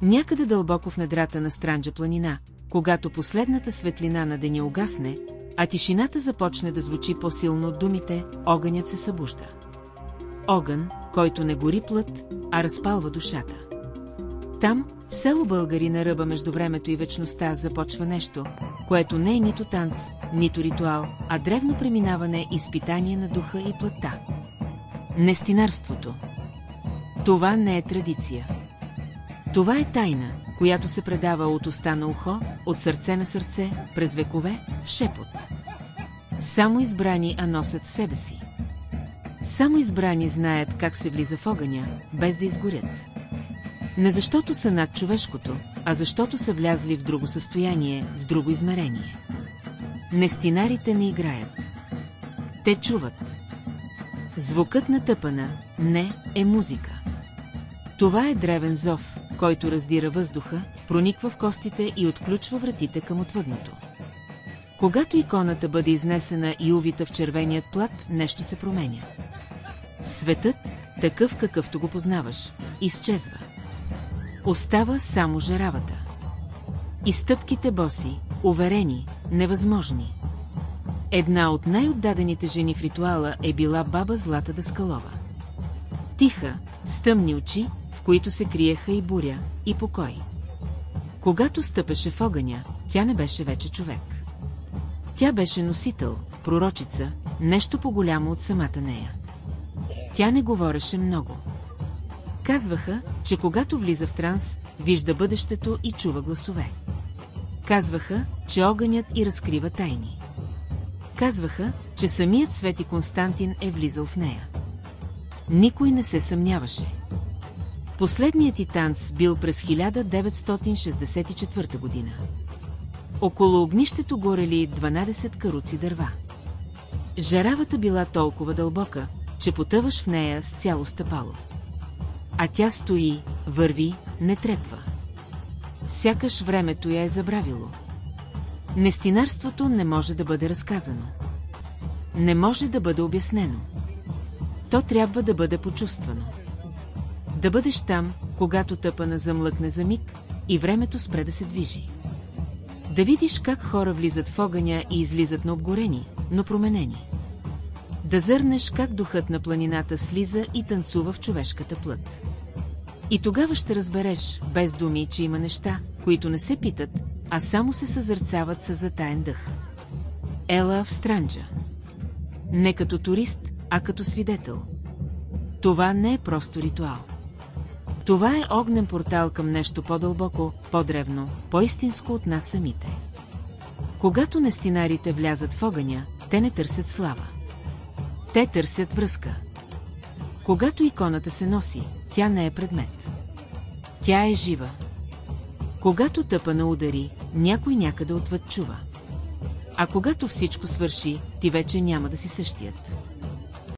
Някъде дълбоко в недрата на Странджа планина, когато последната светлина на деня угасне, а тишината започне да звучи по-силно от думите, огънят се събужда. Огън, който не гори плът, а разпалва душата. Там, в село Българи на ръба между времето и вечността, започва нещо, което не е нито танц, нито ритуал, а древно преминаване, изпитание на духа и плътта. Нестинарството. Това не е традиция. Това е тайна, която се предава от уста на ухо, от сърце на сърце, през векове, в шепот. Само избрани носят в себе си. Само избрани знаят как се влиза в огъня, без да изгорят. Не защото са над човешкото, а защото са влязли в друго състояние, в друго измерение. Нестинарите не играят. Те чуват. Звукът на тъпана не е музика. Това е древен зов, който раздира въздуха, прониква в костите и отключва вратите към отвъдното. Когато иконата бъде изнесена и увита в червеният плат, нещо се променя. Светът, такъв какъвто го познаваш, изчезва. Остава само жаравата. И стъпките боси, уверени, невъзможни. Една от най-отдадените жени в ритуала е била баба Злата Даскалова. Тиха, с тъмни очи, в които се криеха и буря, и покой. Когато стъпеше в огъня, тя не беше вече човек. Тя беше носител, пророчица, нещо по-голямо от самата нея. Тя не говореше много. Казваха, че когато влиза в транс, вижда бъдещето и чува гласове. Казваха, че огънят и разкрива тайни. Казваха, че самият Свети Константин е влизал в нея. Никой не се съмняваше. Последният ти танц бил през 1964 година. Около огнището горели 12 каруци дърва. Жаравата била толкова дълбока, че потъваш в нея с цяло стъпало. А тя стои, върви, не трепва. Сякаш времето я е забравило. Нестинарството не може да бъде разказано. Не може да бъде обяснено. То трябва да бъде почувствано. Да бъдеш там, когато тъпана замлъкне за миг и времето спре да се движи. Да видиш как хора влизат в огъня и излизат на обгорени, но променени. Да зърнеш как духът на планината слиза и танцува в човешката плът. И тогава ще разбереш, без думи, че има неща, които не се питат, а само се съзърцават със затаен дъх. Ела в Странджа. Не като турист, а като свидетел. Това не е просто ритуал. Това е огнен портал към нещо по-дълбоко, по-древно, по-истинско от нас самите. Когато нестинарите влязат в огъня, те не търсят слава. Те търсят връзка. Когато иконата се носи, тя не е предмет. Тя е жива. Когато тъпана удари, някой някъде отвъд чува. А когато всичко свърши, ти вече няма да си същият.